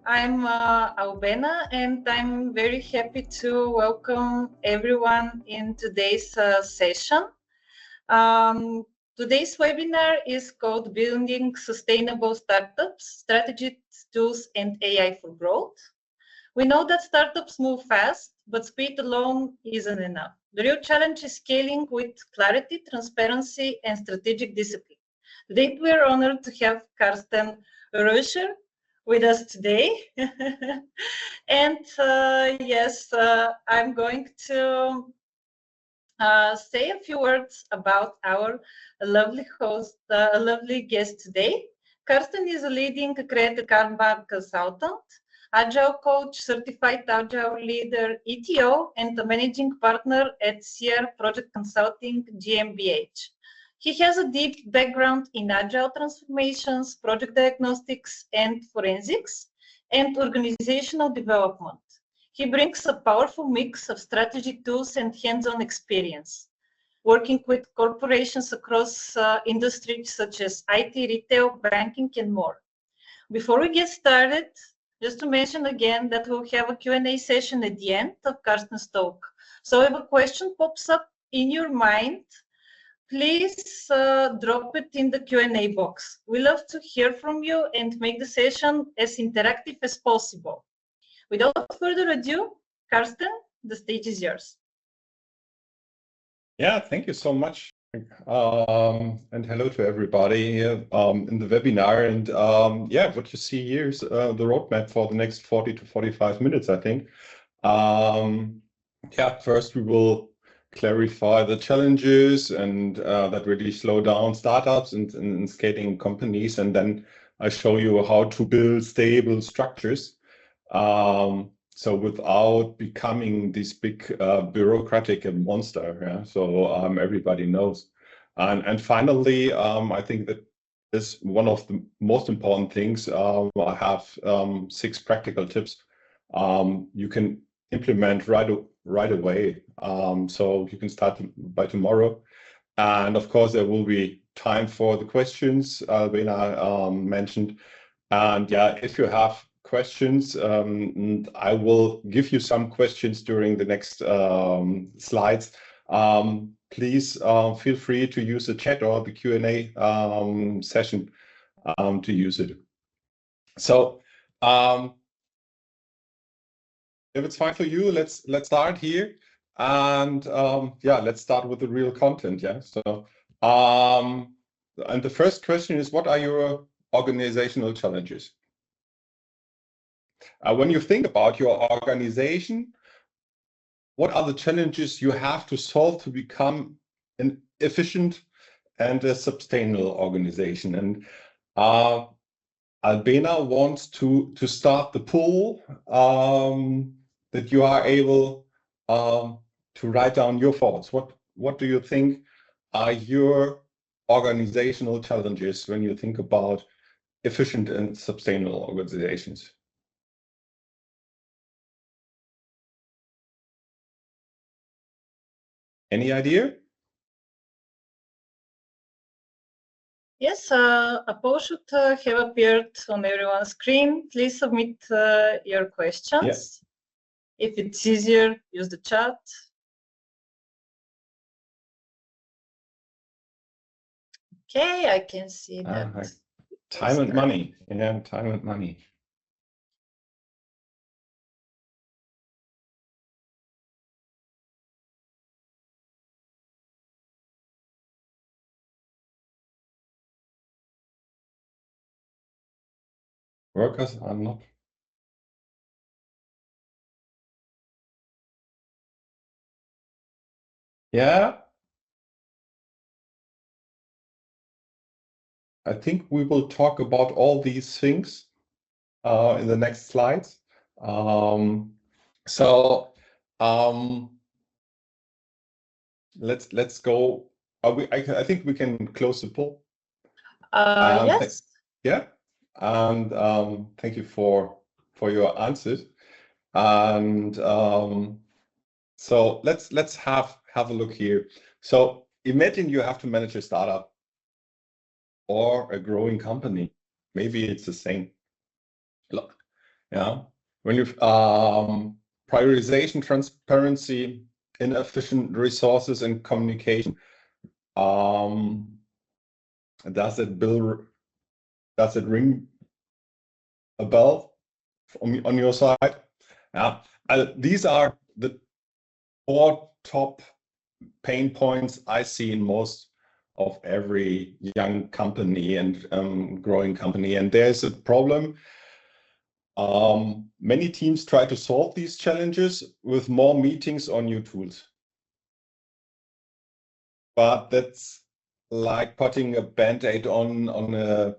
I'm Albena, and I'm very happy to welcome everyone in today's session. Today's webinar is called Building Sustainable Startups, Strategies, Tools, and AI for Growth. We know that startups move fast, but speed alone isn't enough. The real challenge is scaling with clarity, transparency, and strategic discipline. Today, we're honored to have Carsten Ruescher with us today. And yes, I'm going to say a few words about our lovely host, lovely guest today. Carsten is a leading creative Kanban consultant, Agile coach, certified Agile leader, ETO, and the managing partner at CR Project Consulting GmbH. He has a deep background in Agile transformations, project diagnostics and forensics, and organizational development. He brings a powerful mix of strategy tools and hands-on experience, working with corporations across industries such as IT, retail, banking, and more. Before we get started, just to mention again that we'll have a Q&A session at the end of Carsten's talk. So if a question pops up in your mind, please drop it in the Q&A box. We love to hear from you and make the session as interactive as possible. Without further ado, Carsten, the stage is yours. Yeah, thank you so much. And hello to everybody here in the webinar. And yeah, what you see here is the roadmap for the next 40 to 45 minutes, I think. Yeah, first we will clarify the challenges and that really slow down startups and scaling companies. And then I show you how to build stable structures. So without becoming this big bureaucratic monster, yeah? So everybody knows. And finally, I think that is one of the most important things. I have 6 practical tips you can implement right away. So you can start by tomorrow. And of course, there will be time for the questions Albena mentioned. And yeah, if you have questions, I will give you some questions during the next slides. Please feel free to use the chat or the Q&A session to use it. So if it's fine for you, let's start here. And yeah, let's start with the real content. Yeah. So and the first question is, what are your organizational challenges? When you think about your organization, what are the challenges you have to solve to become an efficient and a sustainable organization? And Albena wants to start the poll that you are able to write down your thoughts. What do you think are your organizational challenges when you think about efficient and sustainable organizations? Any idea? Yes, a poll should have appeared on everyone's screen. Please submit your questions. Yeah. If it's easier, use the chat. Okay, I can see that. Time and money. Yeah, time and money. Workers are not. Yeah. I think we will talk about all these things in the next slides. Let's go. I think we can close the poll. Yes. Yeah. And thank you for your answers. And so let's have a look here. So imagine you have to manage a startup or a growing company. Maybe it's the same. Look, Yeah, when you prioritization, transparency, inefficient resources, and communication. Does it ring a bell on your side? Yeah, these are the 4 top pain points I see in most of every young company and growing company. And there's a problem. Many teams try to solve these challenges with more meetings or new tools. But that's like putting a band-aid on an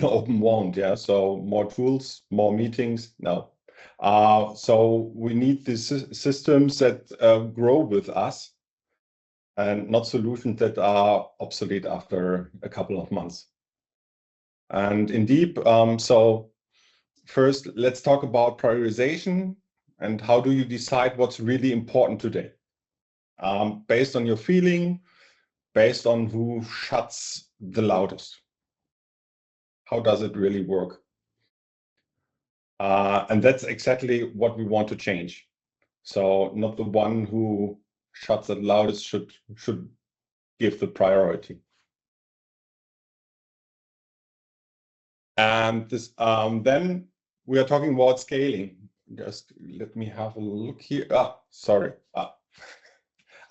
open wound. Yeah, so more tools, more meetings. No. So we need these systems that grow with us and not solutions that are obsolete after a couple of months. And indeed, so first, let's talk about prioritization and how do you decide what's really important today? Based on your feeling, based on who shuts the loudest. How does it really work? And that's exactly what we want to change. So not the one who shuts the loudest should give the priority. And this then we are talking about scaling. Just let me have a look here. Sorry.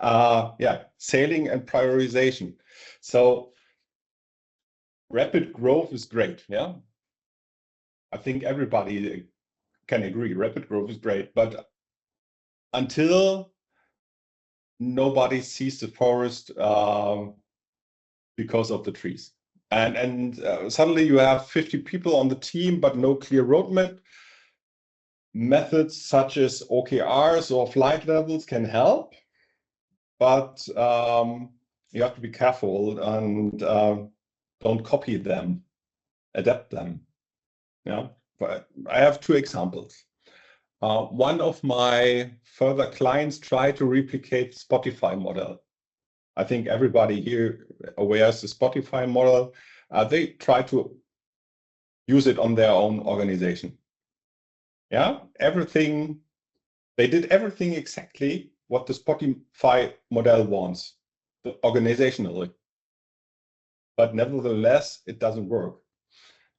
Yeah, scaling and prioritization. So rapid growth is great. Yeah, I think everybody can agree. Rapid growth is great, but until nobody sees the forest because of the trees, and suddenly you have 50 people on the team, but no clear roadmap. Methods such as OKRs or flight levels can help, but you have to be careful and don't copy them, adapt them. Yeah, but I have 2 examples. One of my further clients tried to replicate Spotify model. I think everybody here aware of the Spotify model. They try to use it on their own organization. Yeah, they did everything exactly what the Spotify model wants, organizationally. But nevertheless, it doesn't work.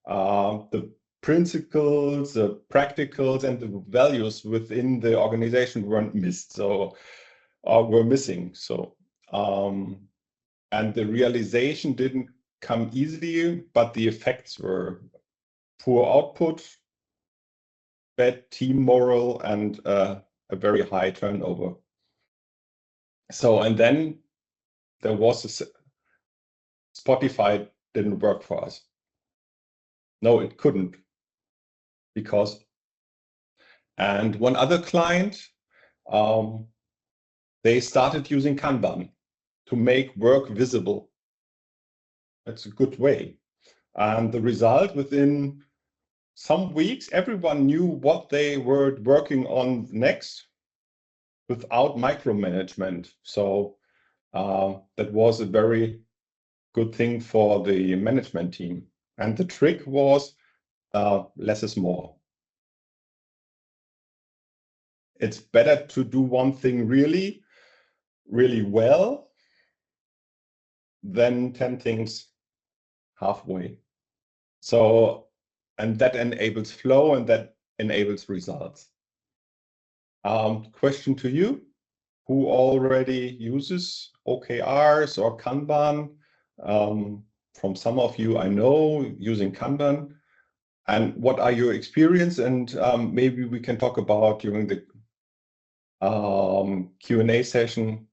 The principles, the practicals, and the values within the organization weren't missed, so were missing. So, and the realization didn't come easily, but the effects were poor output, bad team morale, and a very high turnover. So, and then there was Spotify didn't work for us. No, it couldn't, because, and one other client, they started using Kanban to make work visible. That's a good way. And the result, within some weeks, everyone knew what they were working on next without micromanagement. So that was a very good thing for the management team. And the trick was less is more. It's better to do one thing really, really well than 10 things halfway. So, and that enables flow and that enables results. Question to you, who already uses OKRs or Kanban? From some of you I know using Kanban. And what are your experience? And maybe we can talk about during the Q&A session.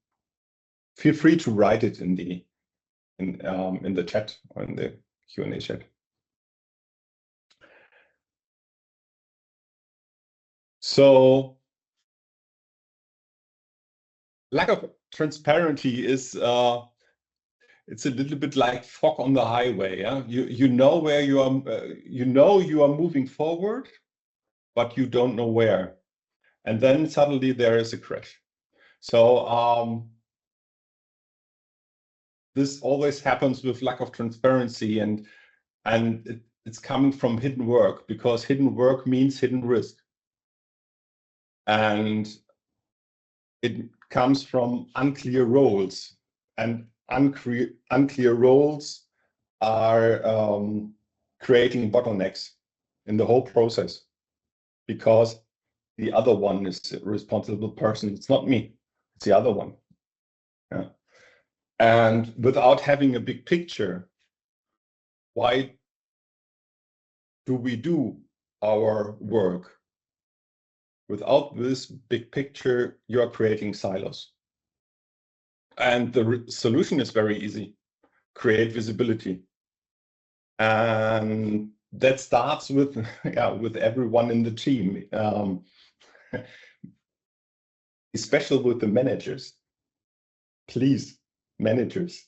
Feel free to write it in the chat or in the Q&A chat. So lack of transparency is it's a little bit like fog on the highway. Yeah, you know where you are. You are moving forward, but you don't know where, and then suddenly there is a crash. So this always happens with lack of transparency, and it's coming from hidden work, because hidden work means hidden risk. And it comes from unclear roles, and unclear roles are creating bottlenecks in the whole process, because the other one is a responsible person. It's not me, it's the other one. Yeah. And without having a big picture, why do we do our work? Without this big picture, you are creating silos. And the solution is very easy: create visibility. And that starts with, with everyone in the team, especially with the managers. Please, managers,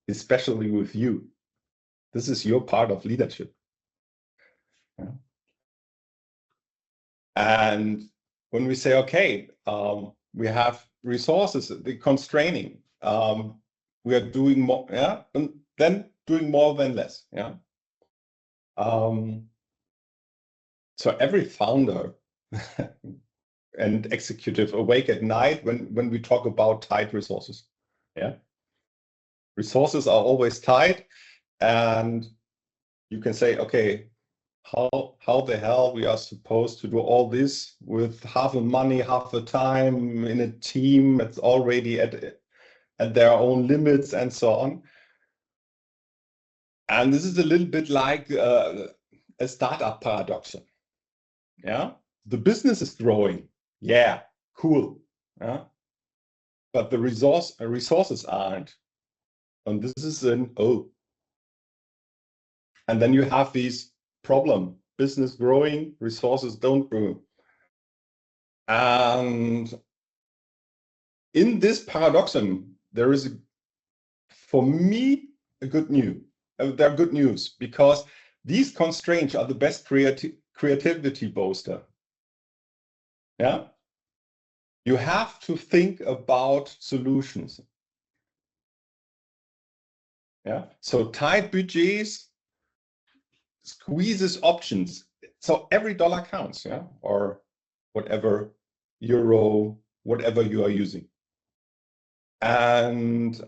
especially with you. This is your part of leadership. Yeah. And when we say, okay, we have resources, the constraining, we are doing more, and then doing more than less. So every founder and executive awake at night when we talk about tight resources. Resources are always tight, and you can say, okay, how the hell we are supposed to do all this with half the money, half the time, in a team that's already at their own limits and so on. And this is a little bit like a startup paradox. The business is growing. Yeah, cool. But the resources aren't. And this is an and then you have these problem: business growing, resources don't grow. And in this paradoxum, there is, for me, good news. There are good news, because these constraints are the best creativity booster. You have to think about solutions. So tight budgets squeezes options. So every dollar counts, or whatever euro, whatever you are using. And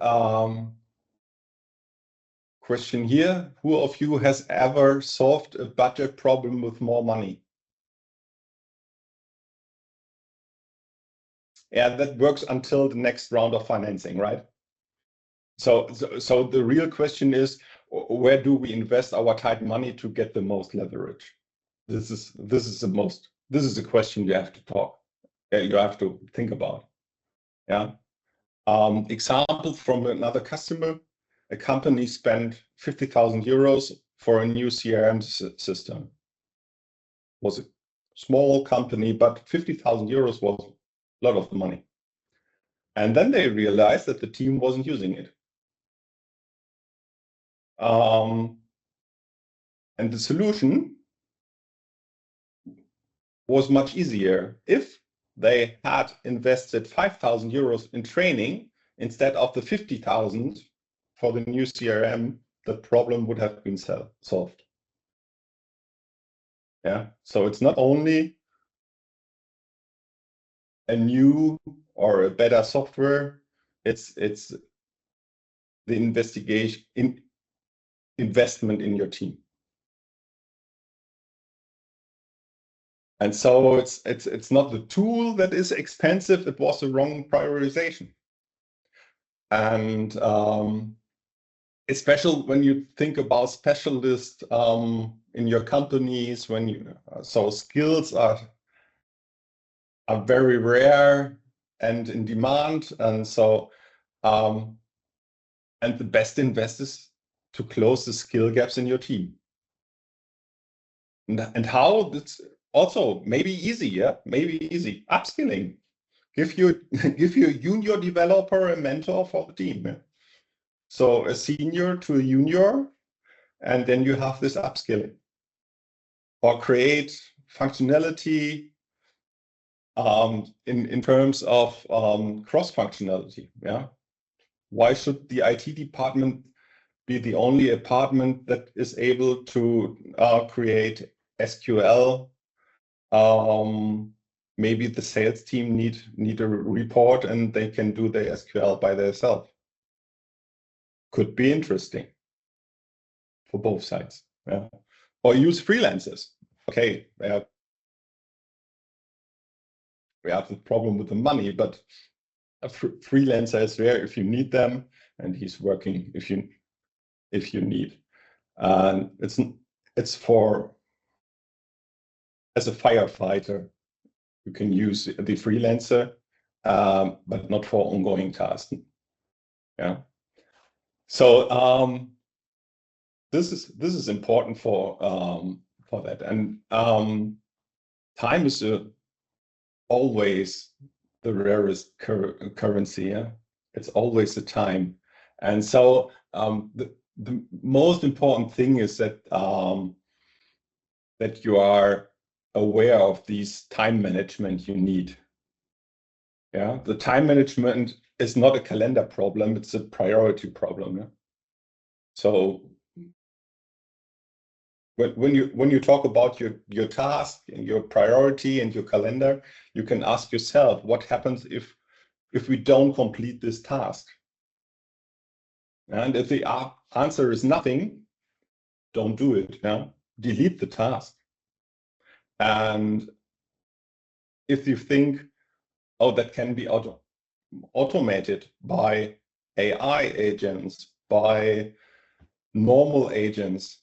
question here: who of you has ever solved a budget problem with more money? That works until the next round of financing, right? So the real question is, where do we invest our tight money to get the most leverage? This is the question you have to you have to think about. Example from another customer: a company spent 50,000 euros for a new CRM system. Was a small company, but 50,000 euros was a lot of money. And then they realized that the team wasn't using it. And the solution was much easier. If they had invested 5,000 euros in training instead of the 50,000 for the new CRM, the problem would have been solved. So it's not only a new or a better software, it's the investment in your team. And so it's not the tool that is expensive, it was the wrong prioritization. And especially when you think about specialists in your companies, so skills are very rare and in demand, and so and the best investors to close the skill gaps in your team. And how? It's also maybe easy, maybe easy. Upskilling. Give your junior developer a mentor for the team. So a senior to a junior, and then you have this upskilling. Or create functionality in terms of cross-functionality. Why should the IT department be the only apartment that is able to create SQL. Maybe the sales team need a report and they can do the SQL by themselves. Could be interesting for both sides. Yeah. Or use freelancers. Okay, we have the problem with the money, but a freelancer is there if you need them, and he's working if you need. And it's for, as a firefighter, you can use the freelancer, but not for ongoing tasks. Yeah. So this is important for that, and time is always the rarest currency. Yeah, it's always the time, and so the most important thing is that that you are aware of these time management you need. Yeah, the time management is not a calendar problem; it's a priority problem. Yeah? So when you talk about your task and your priority and your calendar, you can ask yourself, what happens if we don't complete this task? And if the answer is nothing, don't do it. Yeah? Delete the task. And if you think, oh, that can be automated by AI agents, by normal agents,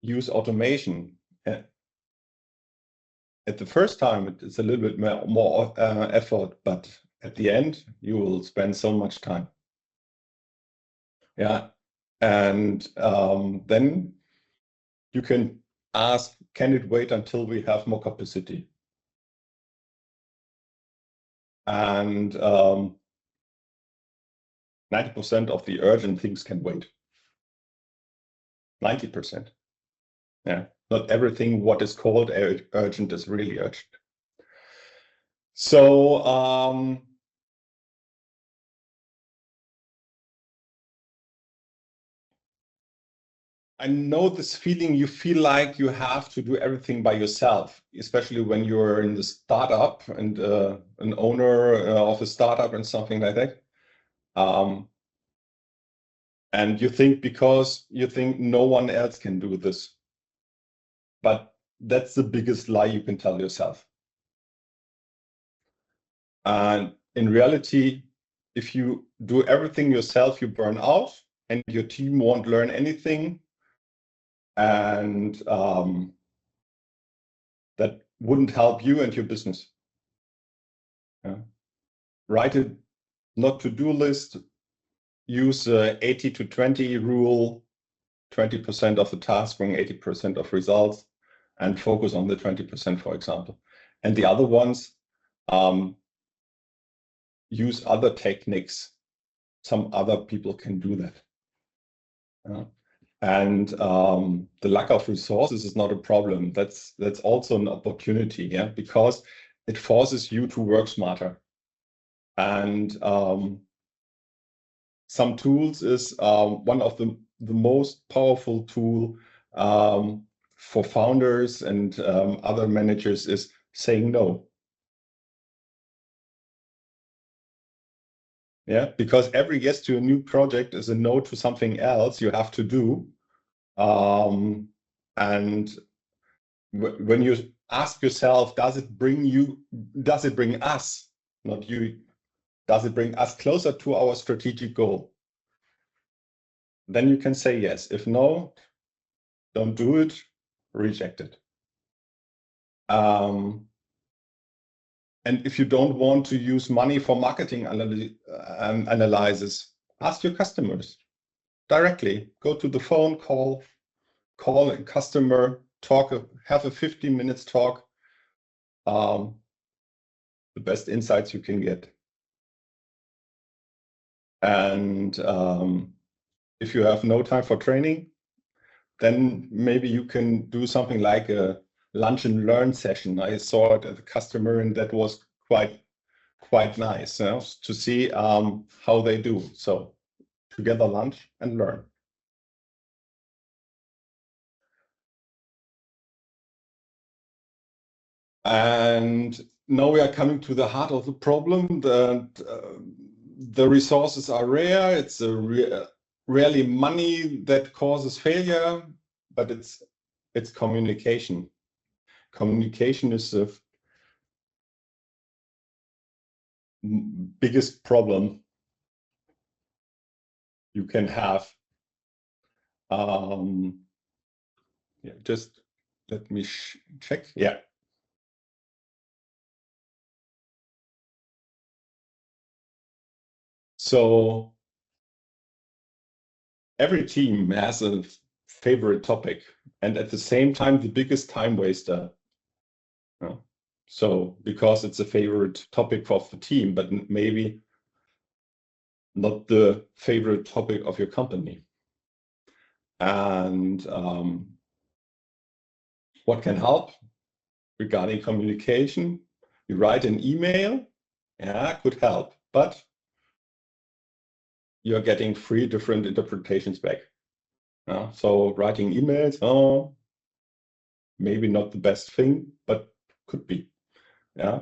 use automation. At the first time, it's a little bit more effort, but at the end, you will spend so much time. Yeah, and then you can ask, can it wait until we have more capacity? And 90% of the urgent things can wait. 90%. Yeah, not everything what is called urgent is really urgent. So I know this feeling, you feel like you have to do everything by yourself, especially when you're in the startup and an owner of a startup and something like that. And you think, because you think no one else can do this. But that's the biggest lie you can tell yourself. And in reality, if you do everything yourself, you burn out and your team won't learn anything. And that wouldn't help you and your business. Yeah. Write a not to-do list, use 80 to 20 rule, 20% of the task bring 80% of results, and focus on the 20%, for example. And the other ones, use other techniques. Some other people can do that. And the lack of resources is not a problem. That's also an opportunity, yeah, because it forces you to work smarter. And some tools is one of the most powerful tool for founders and other managers is saying no. Yeah, because every yes to a new project is a no to something else you have to do. And when you ask yourself, does it bring us, not you, does it bring us closer to our strategic goal? Then you can say yes. If no, don't do it, reject it. And if you don't want to use money for marketing analysis, ask your customers directly. Go to the phone, call a customer, have a 15 minutes talk. The best insights you can get. And if you have no time for training, then maybe you can do something like a lunch and learn session. I saw it as a customer, and that was quite nice, you know, to see how they do. So together lunch and learn. And now we are coming to the heart of the problem. The resources are rare. It's rarely money that causes failure, but it's communication. Communication is the biggest problem you can have. Yeah, just let me check. Yeah. So every team has a favorite topic, and at the same time, the biggest time waster. So because it's a favorite topic of the team, but maybe not the favorite topic of your company. And what can help regarding communication? You write an email, yeah, could help, but you're getting 3 different interpretations back. So writing emails, oh, maybe not the best thing, but could be. Yeah.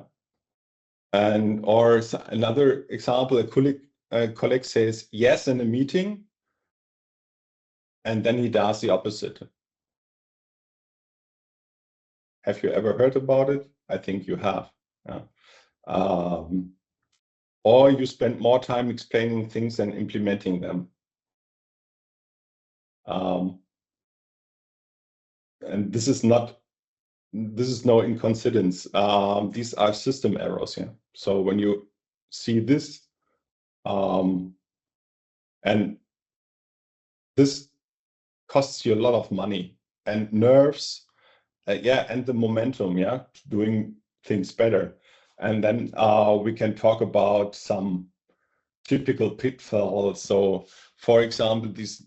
And or another example, a colleague says yes in a meeting, and then he does the opposite. Have you ever heard about it? I think you have. Yeah. Or you spend more time explaining things than implementing them. And this is no incoincidence. These are system errors. Yeah. So when you see this, and this costs you a lot of money and nerves, yeah, and the momentum, yeah, doing things better. And then we can talk about some typical pitfalls. So, for example, these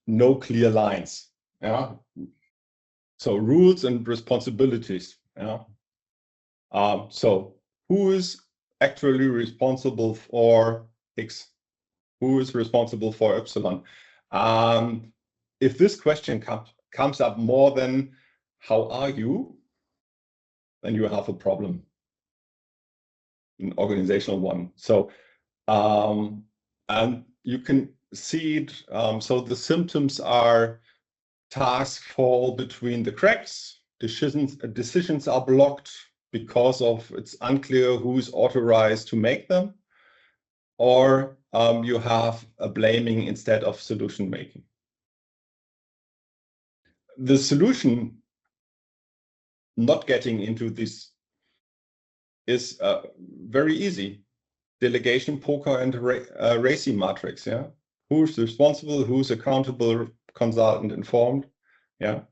no clear lines. Yeah. So rules and responsibilities. Yeah. So who is actually responsible for X? Who is responsible for Y? If this question comes up more than how are you, then you have a problem, an organizational one. So, and you can see it. So the symptoms are tasks fall between the cracks, decisions are blocked because of it's unclear who's authorized to make them, or you have a blaming instead of solution making. The solution not getting into this is very easy. Delegation poker and RACI matrix. Yeah, who's responsible, who's accountable, consultant informed. Yeah.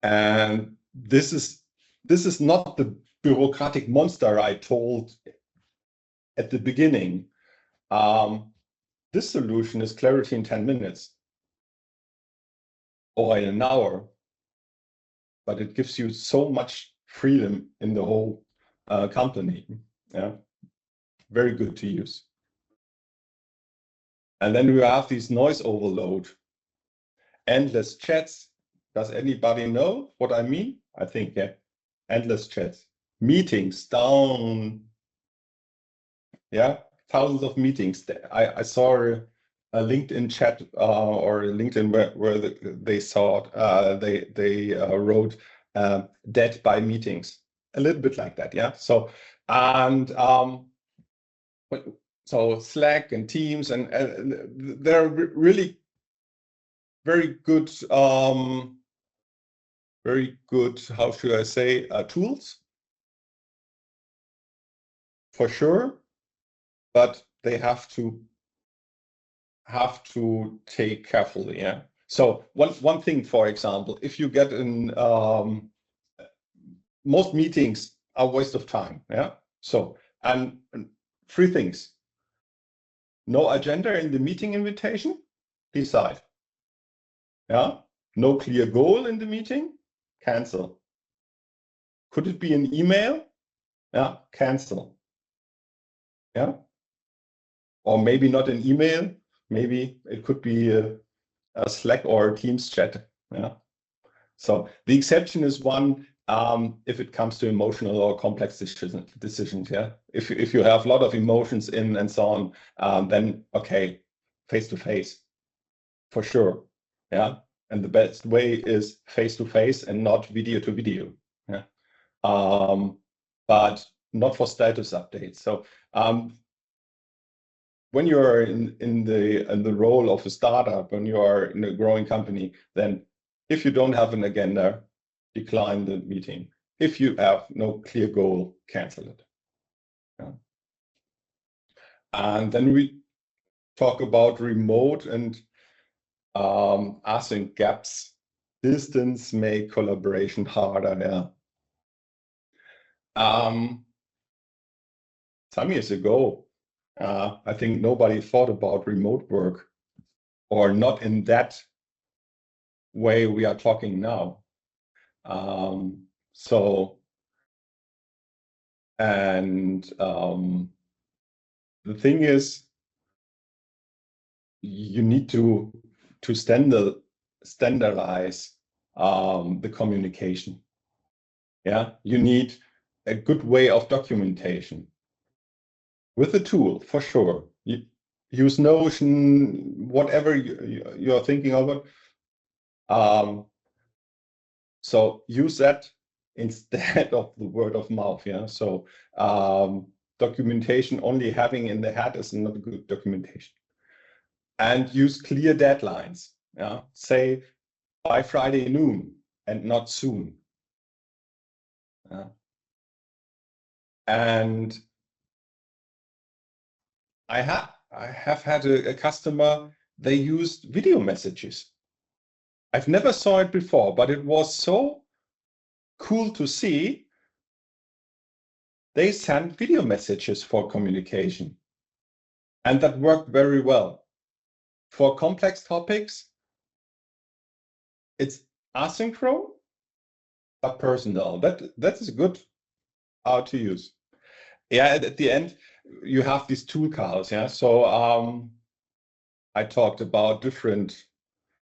And this is not the bureaucratic monster I told at the beginning. This solution is clarity in 10 minutes or in an hour, but it gives you so much freedom in the whole company. Yeah, very good to use. And then we have this noise overload, endless chats. Does anybody know what I mean? I think, yeah, endless chats, meetings down. Yeah, thousands of meetings. I saw a LinkedIn chat or LinkedIn where they saw they wrote dead by meetings, a little bit like that. Yeah. So and so Slack and Teams and they're really very good. Very good. How should I say tools? For sure, but they have to take carefully. Yeah. So one thing, for example, if you get in most meetings are waste of time. Yeah. So and 3 things: no agenda in the meeting invitation, decide. Yeah. No clear goal in the meeting, cancel. Could it be an email? Yeah, cancel. Yeah. Or maybe not an email. Maybe it could be a Slack or a Teams chat. Yeah. So the exception is one if it comes to emotional or complex decisions. Yeah. If you have a lot of emotions in and so on, then okay, face to face, for sure. Yeah. And the best way is face to face and not video to video. Yeah. But not for status updates. So when you're in the role of a startup, when you are in a growing company, then if you don't have an agenda, decline the meeting. If you have no clear goal, cancel it. Yeah. And then we talk about remote and async gaps. Distance make collaboration harder. Yeah. Some years ago, I think nobody thought about remote work, or not in that way we are talking now. The thing is, you need to standardize the communication. Yeah, you need a good way of documentation with a tool, for sure. You use Notion, whatever you're thinking of it. So use that instead of the word of mouth. Yeah. So documentation only having in the head is not a good documentation. And use clear deadlines. Yeah. Say by Friday noon and not soon. Yeah. And I have had a customer, they used video messages. I've never saw it before, but it was so cool to see. They sent video messages for communication, and that worked very well. For complex topics, it's asynchronous but personal. That is good how to use. Yeah, at the end you have these tool cards. Yeah, so I talked about different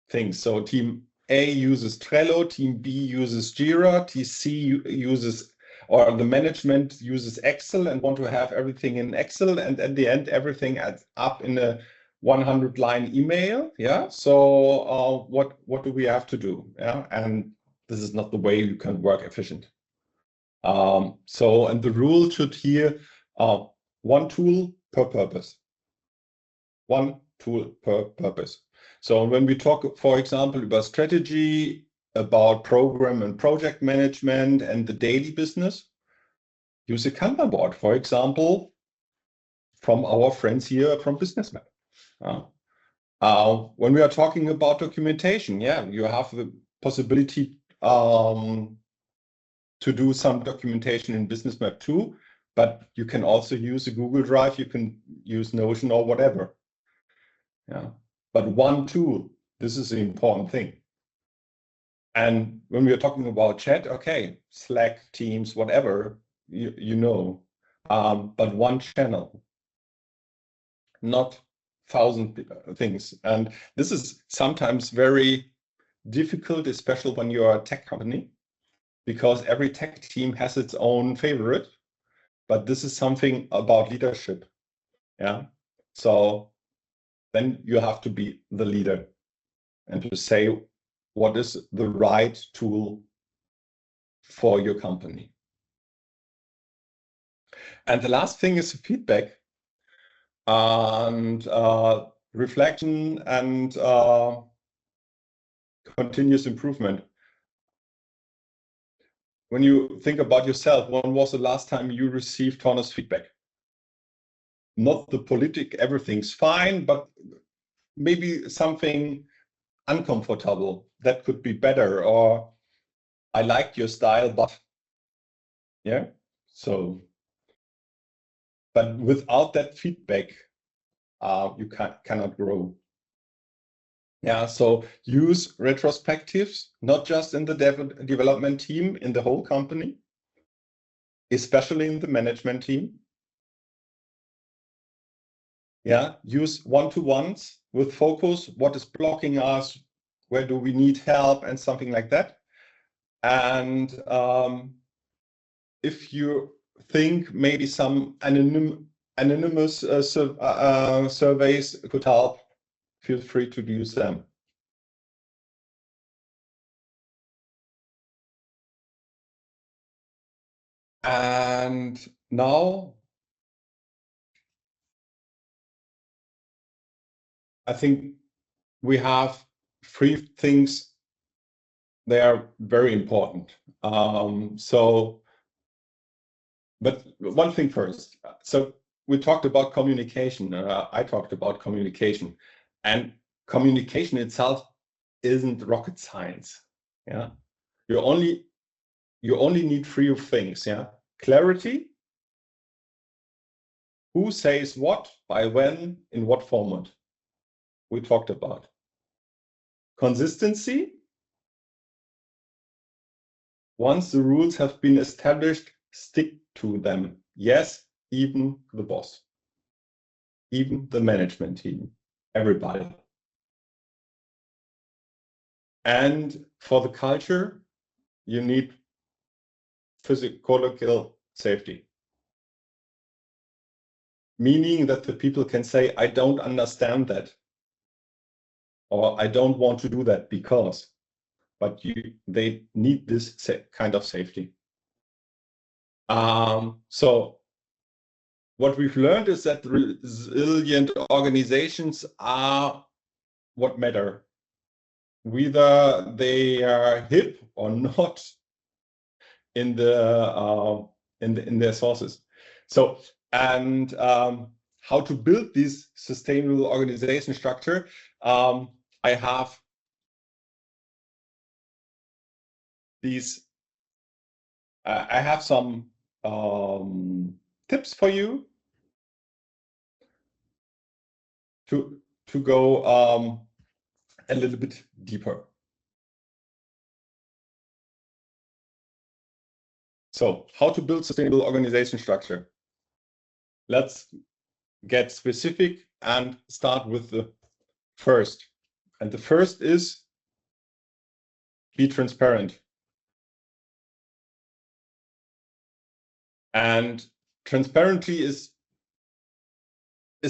things. So team A uses Trello, team B uses Jira, team C uses, or the management uses Excel and want to have everything in Excel, and at the end everything adds up in a 100-line email. Yeah. So what do we have to do? Yeah. And this is not the way you can work efficient. And the rule should here one tool per purpose. One tool per purpose. So when we talk, for example, about strategy, about program and project management and the daily business, use a Kanban board, for example, from our friends here from Businessmap. When we are talking about documentation, yeah, you have the possibility to do some documentation in Businessmap too, but you can also use a Google Drive, you can use Notion or whatever. Yeah, but one tool, this is the important thing. And when we are talking about chat, okay, Slack, Teams, whatever, you know, but one channel, not 1,000 things. And this is sometimes very difficult, especially when you are a tech company, because every tech team has its own favorite, but this is something about leadership. Yeah. So then you have to be the leader and to say what is the right tool for your company. And the last thing is feedback and reflection and continuous improvement. When you think about yourself, when was the last time you received honest feedback? Not the politic, everything's fine, but maybe something uncomfortable that could be better, or I liked your style, but yeah. So, but without that feedback, you cannot grow. Yeah, so use retrospectives, not just in the development team, in the whole company, especially in the management team. Yeah, use one-to-ones with focus, what is blocking us, where do we need help, and something like that. And if you think maybe some anonymous surveys could help, feel free to use them. And now I think we have 3 things. They are very important. But one thing first. So we talked about communication. I talked about communication, and communication itself isn't rocket science. Yeah, you only need 3 things. Yeah, clarity. Who says what, by when, in what format? We talked about. Consistency. Once the rules have been established, stick to them. Yes, even the boss, even the management team, everybody. And for the culture, you need physical safety. Meaning that the people can say, I don't understand that, or I don't want to do that because, but they need this kind of safety. So what we've learned is that resilient organizations are what matter, whether they are hip or not in their sources. So, and how to build this sustainable organization structure. I have these. I have some tips for you to go a little bit deeper. So, how to build sustainable organization structure? Let's get specific and start with the first. And the first is be transparent. And transparency is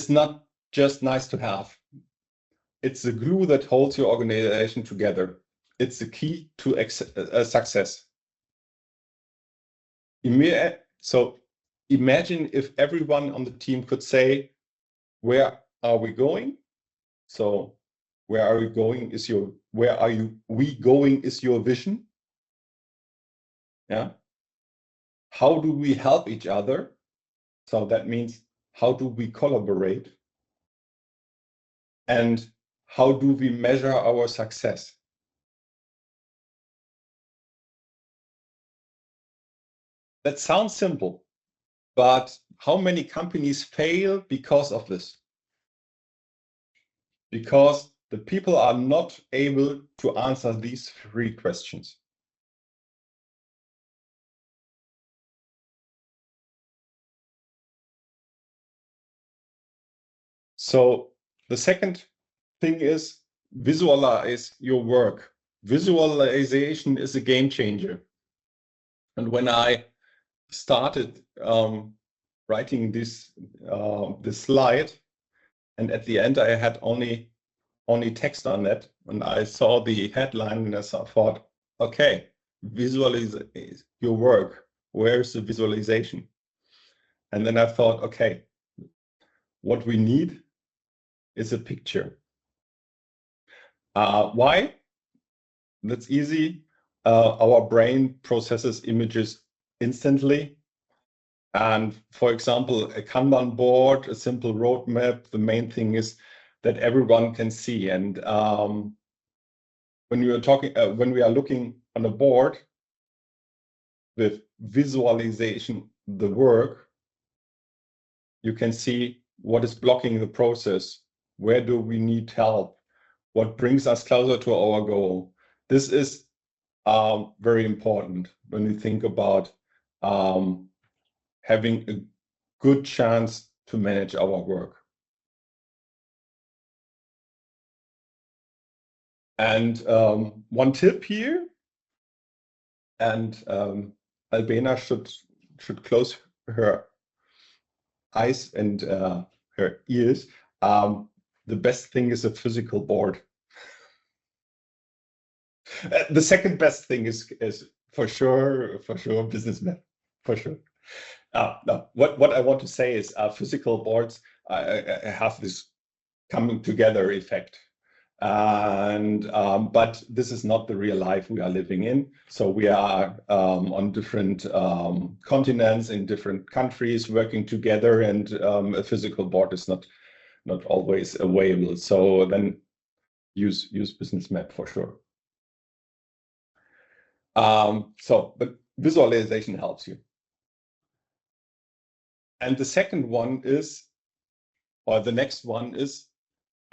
not just nice to have. It's the glue that holds your organization together. It's the key to success. So imagine if everyone on the team could say, where are we going? So where are we going is we going is your vision. Yeah. How do we help each other? So that means, how do we collaborate? And how do we measure our success? That sounds simple, but how many companies fail because of this? Because the people are not able to answer these 3 questions. So the second thing is visualize your work. Visualization is a game changer. And when I started writing this slide, and at the end I had only text on it, and I saw the headline and I thought, okay, visualize your work. Where's the visualization? And then I thought, okay, what we need is a picture. Why? That's easy. Our brain processes images instantly. And for example, a Kanban board, a simple roadmap, the main thing is that everyone can see. And when we are looking on a board with visualization, the work, you can see what is blocking the process. Where do we need help? What brings us closer to our goal? This is very important when we think about having a good chance to manage our work. And one tip here, and Albena should close her eyes and her ears. The best thing is a physical board. The second best thing is for sure Businessmap, for sure. No, what I want to say is physical boards have this coming together effect. And but this is not the real life we are living in. So we are on different continents in different countries working together, and a physical board is not always available. So then use Businessmap for sure. But visualization helps you. And the second one is, or the next one is,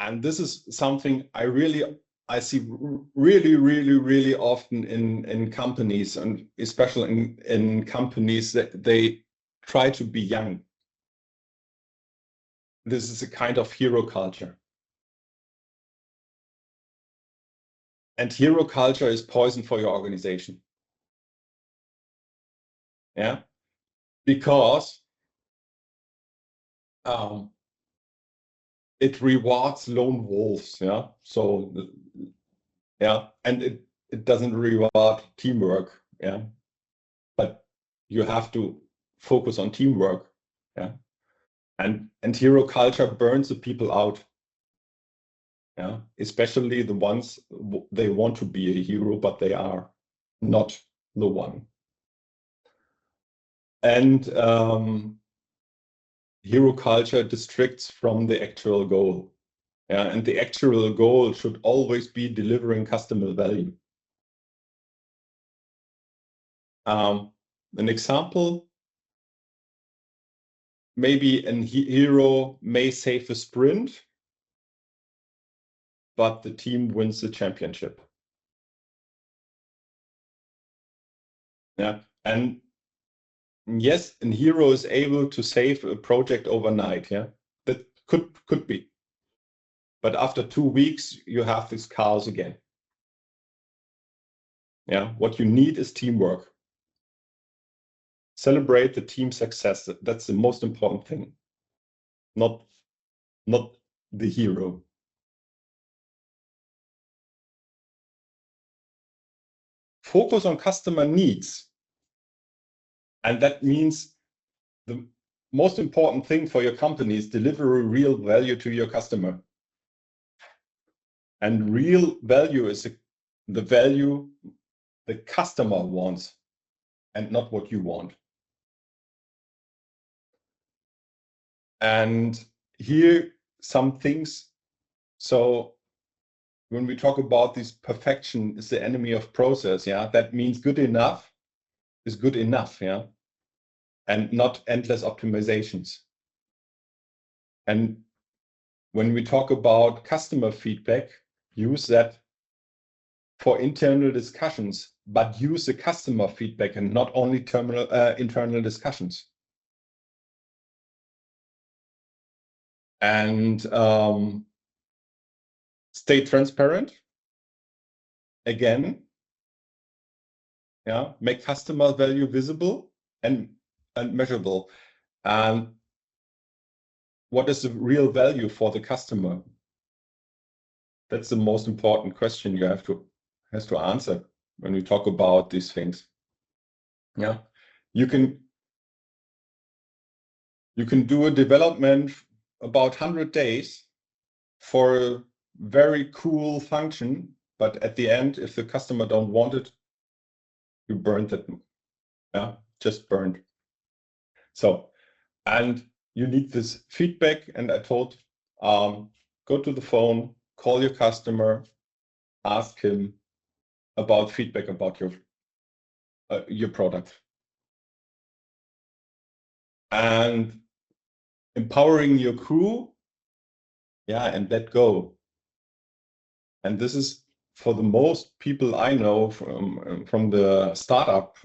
and this is something I see really often in companies, and especially in companies that they try to be young. This is a kind of hero culture. And hero culture is poison for your organization. Yeah, because it rewards lone wolves. Yeah, so yeah, and it doesn't reward teamwork. Yeah, but you have to focus on teamwork. Yeah, and hero culture burns the people out. Yeah, especially the ones they want to be a hero, but they are not the one. And hero culture distracts from the actual goal. Yeah, and the actual goal should always be delivering customer value. An example, maybe a hero may save a sprint, but the team wins the championship. Yeah, and yes, a hero is able to save a project overnight. Yeah, that could be. But after 2 weeks, you have this chaos again. Yeah, what you need is teamwork. Celebrate the team success. That's the most important thing. Not the hero. Focus on customer needs. And that means the most important thing for your company is deliver real value to your customer. And real value is the value the customer wants and not what you want. And here some things. So when we talk about this, perfection is the enemy of process. Yeah, that means good enough is good enough. Yeah, and not endless optimizations. And when we talk about customer feedback, use that for internal discussions, but use the customer feedback and not only internal discussions. And stay transparent. Again, yeah, make customer value visible and measurable. And what is the real value for the customer? That's the most important question you have to answer when we talk about these things. Yeah, you can do a development about 100 days for a very cool function, but at the end, if the customer don't want it, you burned it. Yeah, just burned. So, and you need this feedback. And I told, go to the phone, call your customer, ask him about feedback about your product. And empowering your crew, yeah, and let go. And this is for the most people I know from the startup,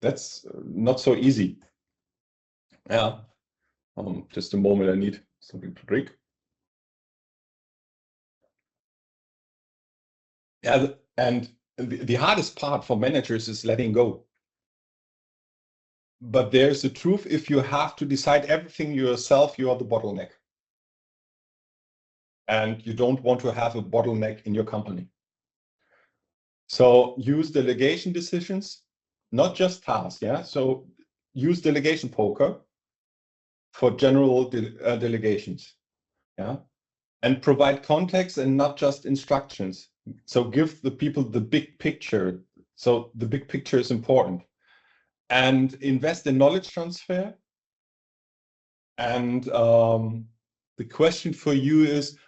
that's not so easy. Yeah, just a moment, I need something to drink. Yeah, and the hardest part for managers is letting go. But there's the truth, if you have to decide everything yourself, you are the bottleneck. And you don't want to have a bottleneck in your company. So use delegation decisions, not just tasks. Yeah. So use delegation poker for general delegations. Yeah. And provide context and not just instructions. So give the people the big picture. So the big picture is important. And invest in knowledge transfer. And the question for you is,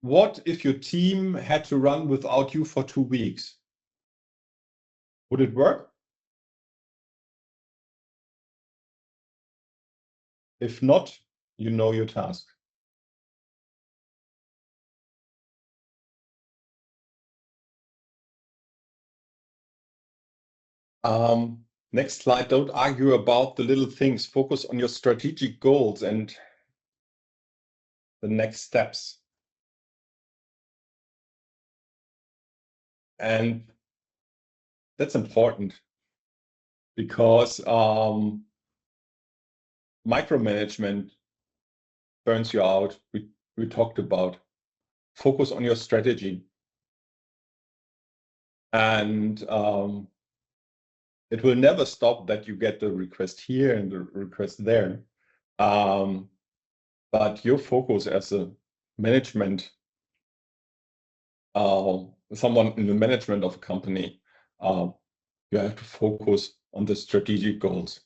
what if your team had to run without you for 2 weeks? Would it work? If not, you know your task. Next slide. Don't argue about the little things. Focus on your strategic goals and the next steps. And that's important because micromanagement burns you out. We talked about. Focus on your strategy. And it will never stop that you get the request here and the request there. But your focus as a management, someone in the management of a company, you have to focus on the strategic goals.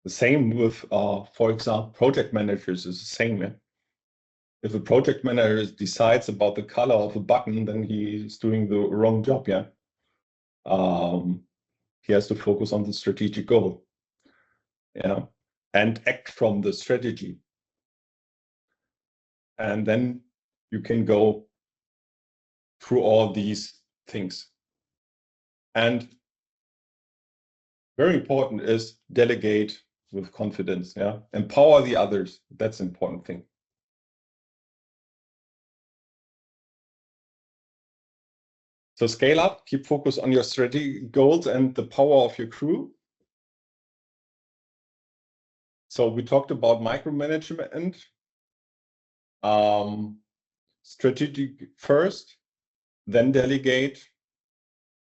The same with, for example, project managers is the same. Yeah? If a project manager decides about the color of a button, then he's doing the wrong job. Yeah, he has to focus on the strategic goal. Yeah, and act from the strategy. And then you can go through all these things. And very important is delegate with confidence. Yeah, empower the others. That's an important thing. So scale up, keep focus on your strategic goals and the power of your crew. So we talked about micromanagement, strategic first, then delegate,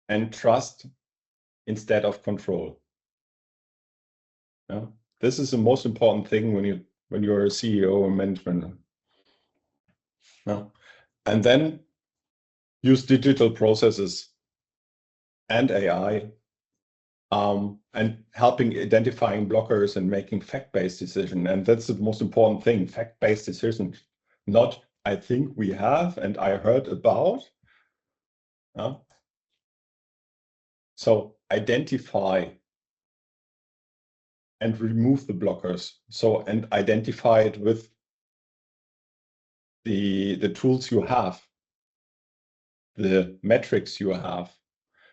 and trust instead of control. Yeah? This is the most important thing when you're a CEO or management. Yeah? And then use digital processes and AI, and helping identifying blockers and making fact-based decisions. And that's the most important thing, fact-based decisions, not I think we have and I heard about. So identify and remove the blockers. So, and identify it with the tools you have, the metrics you have.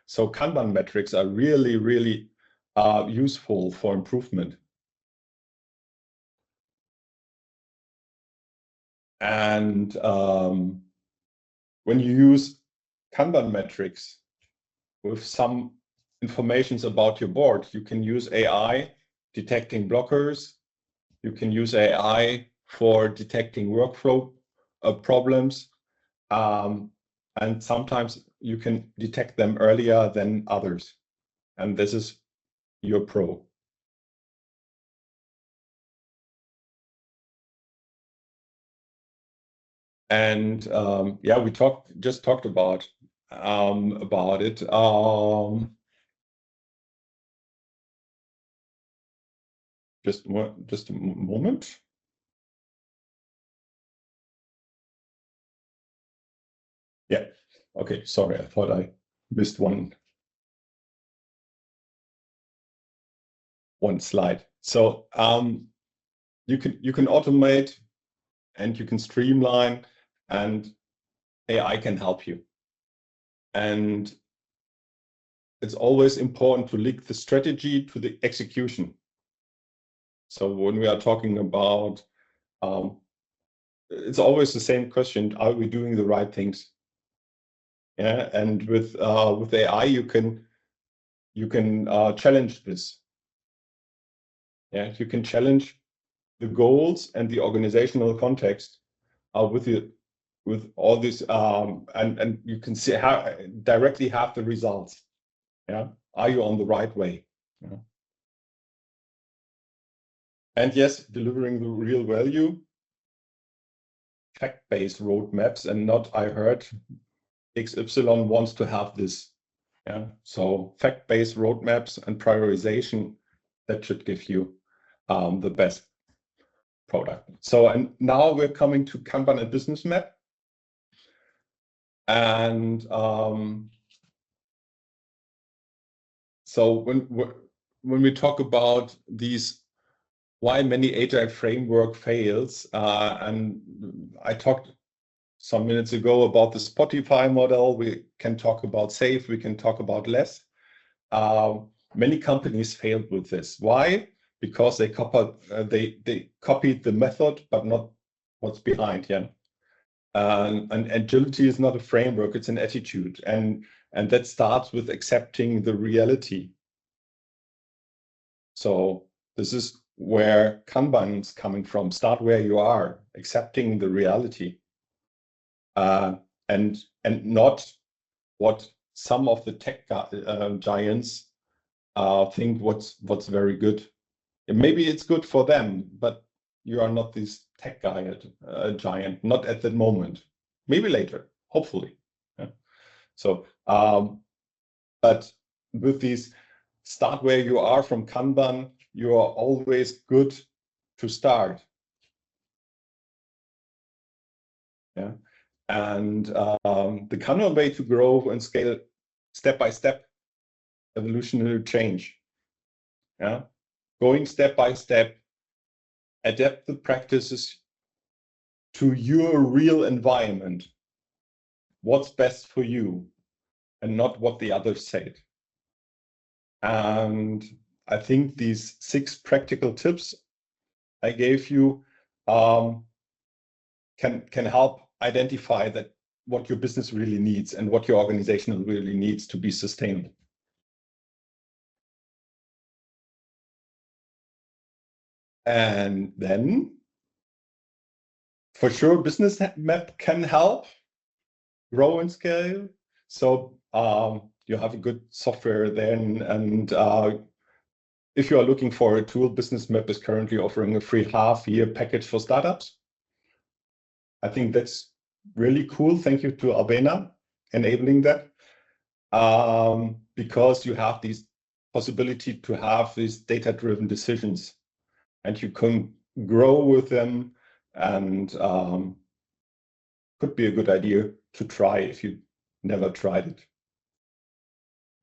So Kanban metrics are really, really useful for improvement. And when you use Kanban metrics with some informations about your board, you can use AI detecting blockers. You can use AI for detecting workflow problems. And sometimes you can detect them earlier than others. And this is your pro. And yeah, we just talked about it. Just a moment. Yeah. Okay. Sorry, I thought I missed one slide. So you can automate and you can streamline, and AI can help you. And it's always important to link the strategy to the execution. So when we are talking about it's always the same question: are we doing the right things? Yeah, and with AI, you can challenge this. Yeah, you can challenge the goals and the organizational context with all this, and you can see how directly have the results. Yeah, are you on the right way? Yeah. And yes, delivering the real value, fact-based roadmaps, and not I heard XY wants to have this. Yeah, so fact-based roadmaps and prioritization, that should give you the best product. So, and now we're coming to Kanban and Businessmap. And so when we talk about these, why many Agile framework fails, and I talked some minutes ago about the Spotify model, we can talk about SAFe, we can talk about less. Many companies failed with this. Why? Because they copied the method, but not what's behind. Yeah. And agility is not a framework; it's an attitude, and that starts with accepting the reality. So this is where Kanban is coming from. Start where you are, accepting the reality, and not what some of the tech giants think what's very good. And maybe it's good for them, but you are not this tech giant, not at the moment. Maybe later, hopefully. Yeah. So, but with these, start where you are from Kanban, you are always good to start. Yeah. And the Kanban way to grow and scale step by step, evolutionary change. Yeah. Going step by step, adapt the practices to your real environment. What's best for you and not what the others said. And I think these 6 practical tips I gave you can help identify that what your business really needs and what your organization really needs to be sustainable. And then, for sure, Businessmap can help grow and scale. So you have a good software then, and if you are looking for a tool, Businessmap is currently offering a free half-year package for startups. I think that's really cool. Thank you to Albena enabling that, because you have this possibility to have these data-driven decisions, and you can grow with them, and could be a good idea to try if you never tried it.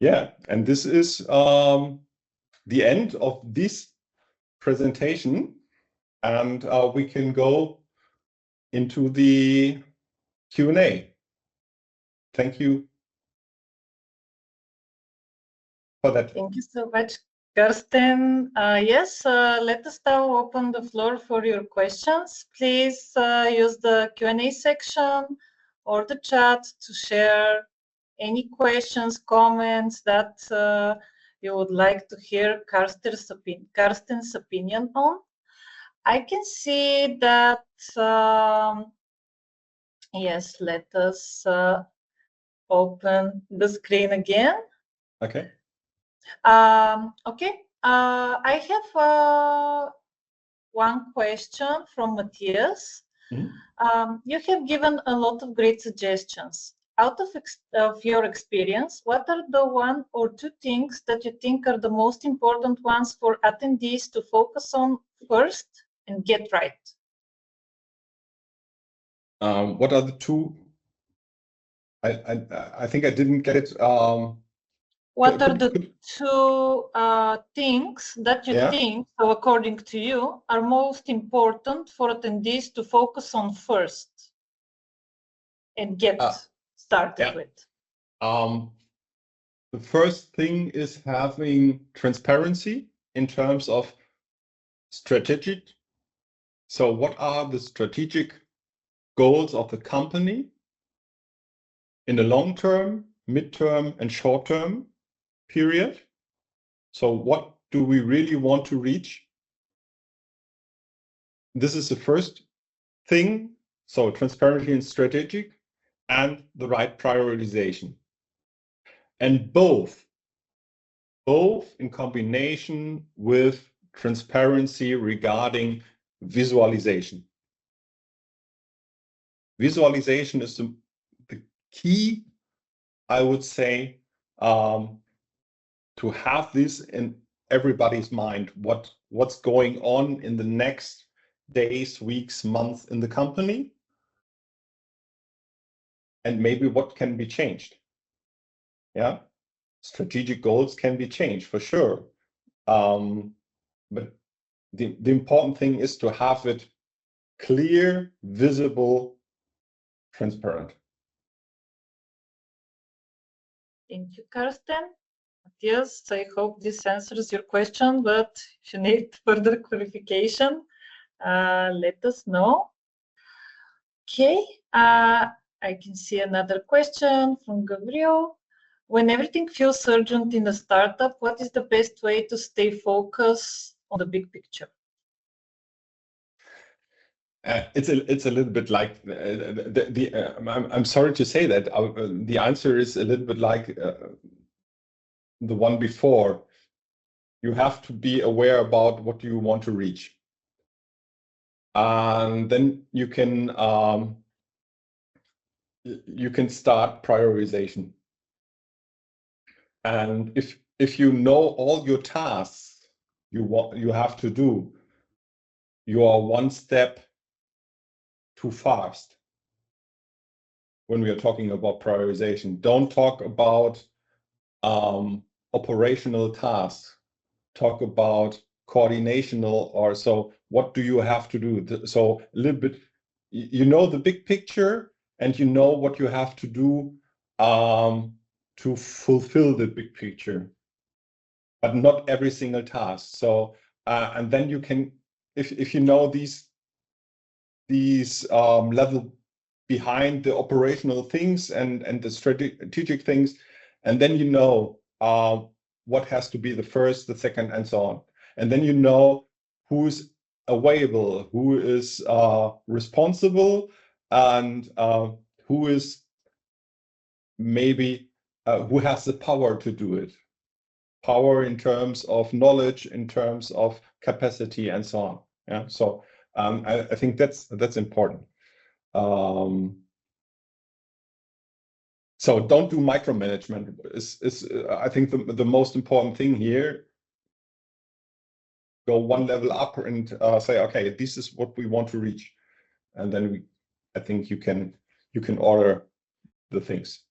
Yeah, and this is the end of this presentation, and we can go into the Q&A. Thank you for that. Thank you so much, Carsten. Yes, let us now open the floor for your questions. Please use the Q&A section or the chat to share any questions, comments that you would like to hear Carsten's opinion on. I can see that, yes, let us open the screen again. Okay. Okay, I have one question from Matthias. Mm-hmm. You have given a lot of great suggestions. Out of your experience, what are the 1 or 2 things that you think are the most important ones for attendees to focus on first and get right? What are the 2? I think I didn't get it. What are the 2 things that you think, so according to you, are most important for attendees to focus on first and get started with? The first thing is having transparency in terms of strategic. So what are the strategic goals of the company in the long term, mid-term, and short-term period. So what do we really want to reach? This is the first thing. So transparency and strategic, and the right prioritization. And both in combination with transparency regarding visualization. Visualization is the key, I would say, to have this in everybody's mind, what's going on in the next days, weeks, months in the company, and maybe what can be changed. Yeah, strategic goals can be changed for sure, but the important thing is to have it clear, visible, transparent. Thank you, Carsten. Yes, I hope this answers your question, but if you need further clarification, let us know. Okay, I can see another question from Gabriel. When everything feels urgent in a startup, what is the best way to stay focused on the big picture? It's a little bit like I'm sorry to say that the answer is a little bit like the one before. You have to be aware about what you want to reach, and then you can start prioritization. And if you know all your tasks you have to do, you are one step too fast when we are talking about prioritization. Don't talk about operational tasks. Talk about coordinational, or so what do you have to do? So a little bit, you know the big picture, and you know what you have to do to fulfill the big picture, but not every single task. So and then you can, if you know these level behind the operational things and the strategic things, and then you know what has to be the first, the second, and so on. And then you know who's available, who is responsible, and who is maybe who has the power to do it. Power in terms of knowledge, in terms of capacity, and so on. Yeah. So I think that's important. So don't do micromanagement. Is I think the most important thing here. Go one level up and say, okay, this is what we want to reach, and then I think you can order the things.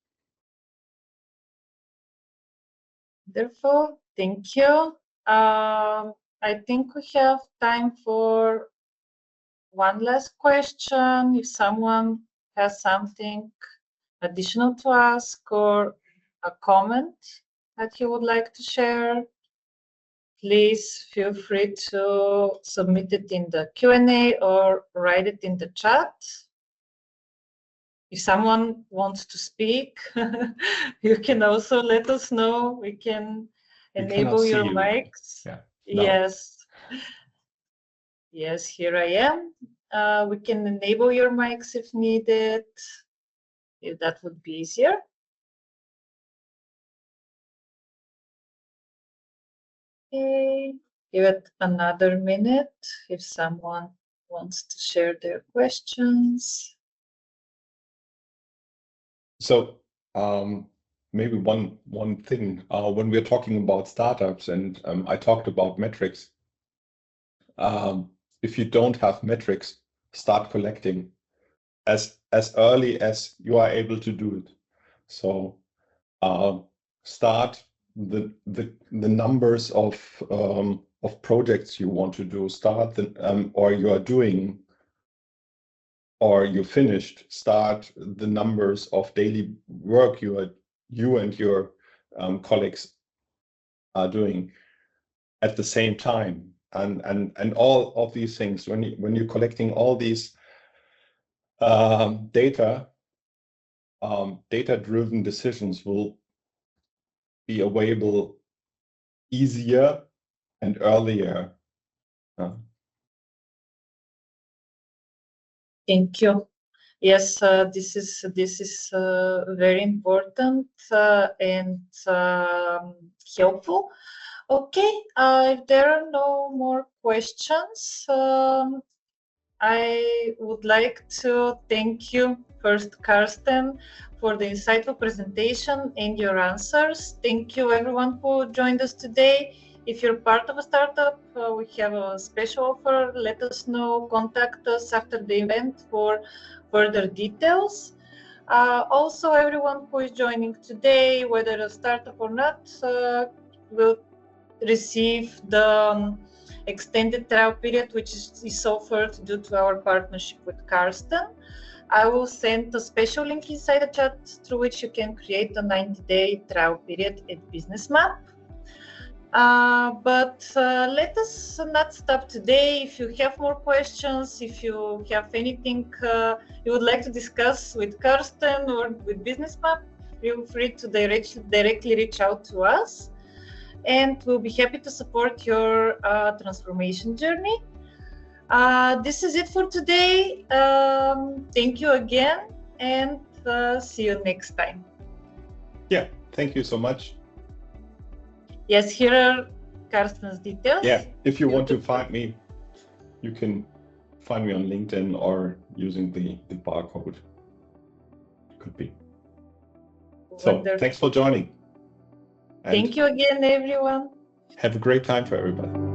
Wonderful, thank you. I think we have time for one last question. If someone has something additional to ask or a comment that you would like to share, please feel free to submit it in the Q&A or write it in the chat. If someone wants to speak, you can also let us know. We can enable your mics. Yeah. No. Yes. Yes, here I am. We can enable your mics if needed, if that would be easier. Okay, give it another minute if someone wants to share their questions. So maybe one thing when we're talking about startups, and I talked about metrics. If you don't have metrics, start collecting as early as you are able to do it. So start the numbers of projects you want to do. Start or you are doing, or you finished. Start the numbers of daily work you and your colleagues are doing at the same time, and all of these things. When you're collecting all these data-driven decisions will be available easier and earlier. Thank you. Yes, this is very important and helpful. Okay, if there are no more questions, I would like to thank you first, Carsten, for the insightful presentation and your answers. Thank you everyone who joined us today. If you're part of a startup, we have a special offer. Let us know, contact us after the event for further details. Also, everyone who is joining today, whether a startup or not, will receive the extended trial period, which is offered due to our partnership with Carsten. I will send a special link inside the chat through which you can create a 90-day trial period at Businessmap. But let us not stop today. If you have more questions, if you have anything you would like to discuss with Carsten or with Businessmap, feel free to directly reach out to us, and we'll be happy to support your transformation journey. This is it for today. Thank you again, and see you next time. Yeah, thank you so much. Yes, here are Carsten's details. Yeah, if you want to find me, you can find me on LinkedIn or using the barcode. Could be. So thanks for joining. Thank you again, everyone. Have a great time for everybody.